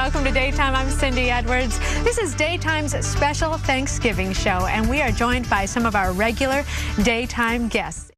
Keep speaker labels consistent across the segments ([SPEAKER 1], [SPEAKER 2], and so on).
[SPEAKER 1] welcome to Daytime. I'm Cindy Edwards. This is Daytime's special Thanksgiving show, and we are joined by some of our regular Daytime guests.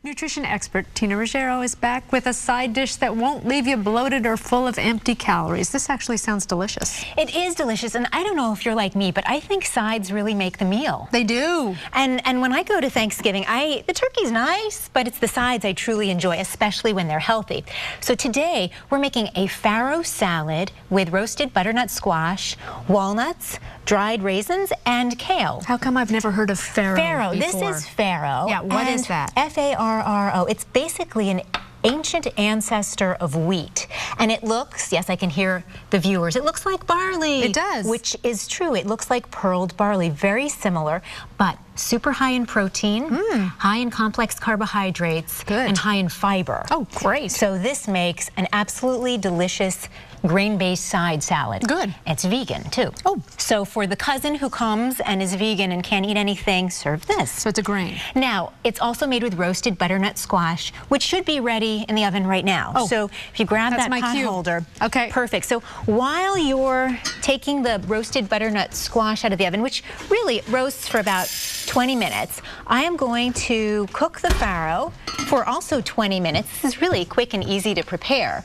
[SPEAKER 1] Nutrition expert Tina Ruggiero is back with a side dish that won't leave you bloated or full of empty calories. This actually sounds delicious.
[SPEAKER 2] It is delicious, and I don't know if you're like me, but I think sides really make the meal.
[SPEAKER 1] They do.
[SPEAKER 2] And when I go to Thanksgiving, the turkey's nice, but it's the sides I truly enjoy, especially when they're healthy. So today, we're making a farro salad with roasted butternut squash, walnuts, dried raisins, and kale.
[SPEAKER 1] How come I've never heard of farro before?
[SPEAKER 2] This is farro.
[SPEAKER 1] Yeah, what is that?
[SPEAKER 2] F-A-R-R-O. It's basically an ancient ancestor of wheat. And it looks, yes, I can hear the viewers, it looks like barley.
[SPEAKER 1] It does.
[SPEAKER 2] Which is true. It looks like pearled barley, very similar, but super high in protein, high in complex carbohydrates, and high in fiber.
[SPEAKER 1] Oh, great.
[SPEAKER 2] So this makes an absolutely delicious grain-based side salad.
[SPEAKER 1] Good.
[SPEAKER 2] It's vegan, too.
[SPEAKER 1] Oh.
[SPEAKER 2] So for the cousin who comes and is vegan and can't eat anything, serve this.
[SPEAKER 1] So it's a grain.
[SPEAKER 2] Now, it's also made with roasted butternut squash, which should be ready in the oven right now.
[SPEAKER 1] Oh.
[SPEAKER 2] So if you grab that pot holder.
[SPEAKER 1] Okay.
[SPEAKER 2] Perfect. So while you're taking the roasted butternut squash out of the oven, which really roasts for about 20 minutes, I am going to cook the farro for also 20 minutes. This is really quick and easy to prepare.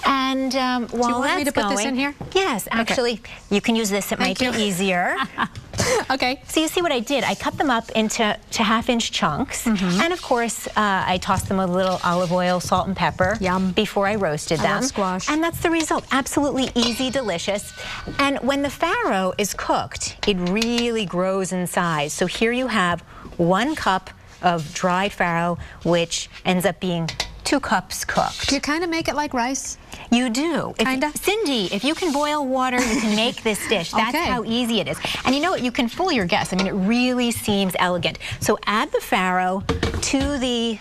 [SPEAKER 2] And while
[SPEAKER 1] Do you want me to put this in here?
[SPEAKER 2] Yes, actually, you can use this. It might be easier.
[SPEAKER 1] Okay.
[SPEAKER 2] So you see what I did? I cut them up into half-inch chunks, and of course, I tossed them with a little olive oil, salt, and pepper before I roasted them.
[SPEAKER 1] I love squash.
[SPEAKER 2] And that's the result. Absolutely easy, delicious. And when the farro is cooked, it really grows in size. So here you have 1 cup of dried farro, which ends up being 2 cups cooked.
[SPEAKER 1] Do you kind of make it like rice?
[SPEAKER 2] You do.
[SPEAKER 1] Kinda?
[SPEAKER 2] Cindy, if you can boil water, you can make this dish. That's how easy it is. And you know what? You can fool your guests. I mean, it really seems elegant. So add the farro to the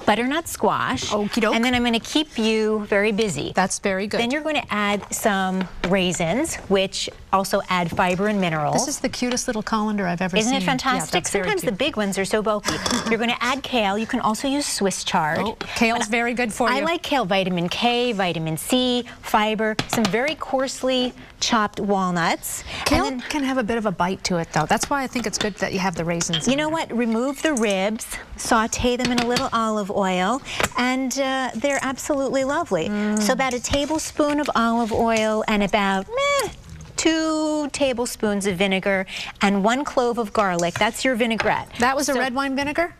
[SPEAKER 2] butternut squash.
[SPEAKER 1] Okie doke.
[SPEAKER 2] And then I'm going to keep you very busy.
[SPEAKER 1] That's very good.
[SPEAKER 2] Then you're going to add some raisins, which also add fiber and minerals.
[SPEAKER 1] This is the cutest little colander I've ever seen.
[SPEAKER 2] Isn't it fantastic?
[SPEAKER 1] Yeah,
[SPEAKER 2] sometimes the big ones are so bulky. You're going to add kale. You can also use Swiss chard.
[SPEAKER 1] Oh, kale's very good for you.
[SPEAKER 2] I like kale. Vitamin K, vitamin C, fiber, some very coarsely chopped walnuts.
[SPEAKER 1] Kale can have a bit of a bite to it, though. That's why I think it's good that you have the raisins.
[SPEAKER 2] You know what? Remove the ribs, saute them in a little olive oil, and they're absolutely lovely. So about a tablespoon of olive oil and about 2 tablespoons of vinegar and 1 clove of garlic. That's your vinaigrette.
[SPEAKER 1] That was a red wine vinegar?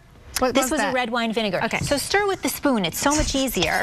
[SPEAKER 2] This was a red wine vinegar. Okay. So stir with the spoon. It's so much easier.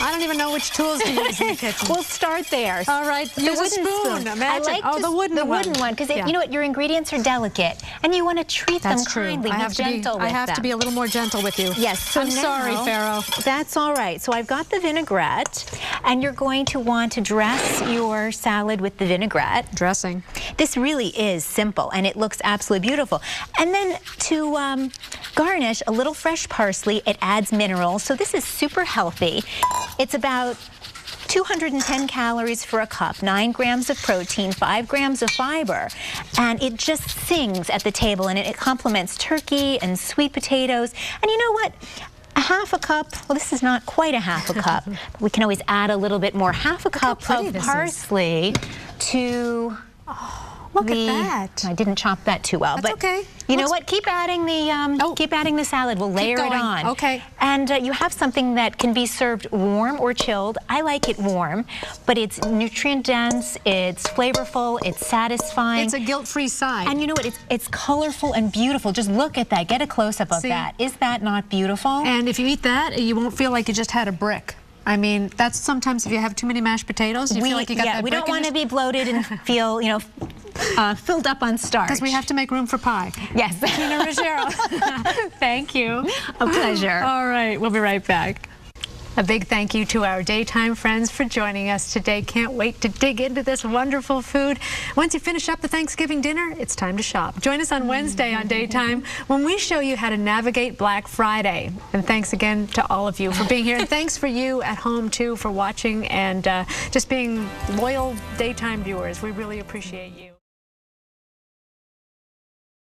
[SPEAKER 1] I don't even know which tools to use in the kitchen.
[SPEAKER 2] We'll start there.
[SPEAKER 1] All right, use a spoon. Imagine.
[SPEAKER 2] I like
[SPEAKER 1] the wooden one.
[SPEAKER 2] Because you know what? Your ingredients are delicate, and you want to treat them kindly.
[SPEAKER 1] I have to be a little more gentle with you.
[SPEAKER 2] Yes. So
[SPEAKER 1] I'm sorry, Farro.
[SPEAKER 2] That's all right. So I've got the vinaigrette, and you're going to want to dress your salad with the vinaigrette.
[SPEAKER 1] Dressing. This
[SPEAKER 2] really is simple, and it looks absolutely beautiful. And then to garnish, a little fresh parsley. It adds minerals, so this is super healthy. It's about 210 calories for a cup, 9 grams of protein, 5 grams of fiber, and it just sings at the table, and it complements turkey and sweet potatoes. And you know what? A half a cup, well, this is not quite a half a cup. We can always add a little bit more. Half a cup of parsley to
[SPEAKER 1] look at that.
[SPEAKER 2] I didn't chop that too well.
[SPEAKER 1] That's okay.
[SPEAKER 2] You know what? Keep adding the salad. We'll layer it on.
[SPEAKER 1] Okay.
[SPEAKER 2] And you have something that can be served warm or chilled. I like it warm, but it's nutrient dense, it's flavorful, it's satisfying.
[SPEAKER 1] It's a guilt-free side.
[SPEAKER 2] And you know what? It's colorful and beautiful. Just look at that. Get a close-up of that. Is that not beautiful? And
[SPEAKER 1] if you eat that, you won't feel like you just had a brick. I mean, that's sometimes if you have too many mashed potatoes, you feel like you got that brick.
[SPEAKER 2] We don't want to be bloated and feel, you know, filled up on starch.
[SPEAKER 1] Because we have to make room for pie.
[SPEAKER 2] Yes.
[SPEAKER 1] Tina Ruggiero. Thank you.
[SPEAKER 2] A pleasure.
[SPEAKER 1] All right, we'll be right back. A big thank you to our Daytime friends for joining us today. Can't wait to dig into this wonderful food. Once you finish up the Thanksgiving dinner, it's time to shop. Join us on Wednesday on Daytime when we show you how to navigate Black Friday. And thanks again to all of you for being here. And thanks for you at home, too, for watching and just being loyal Daytime viewers. We really appreciate you.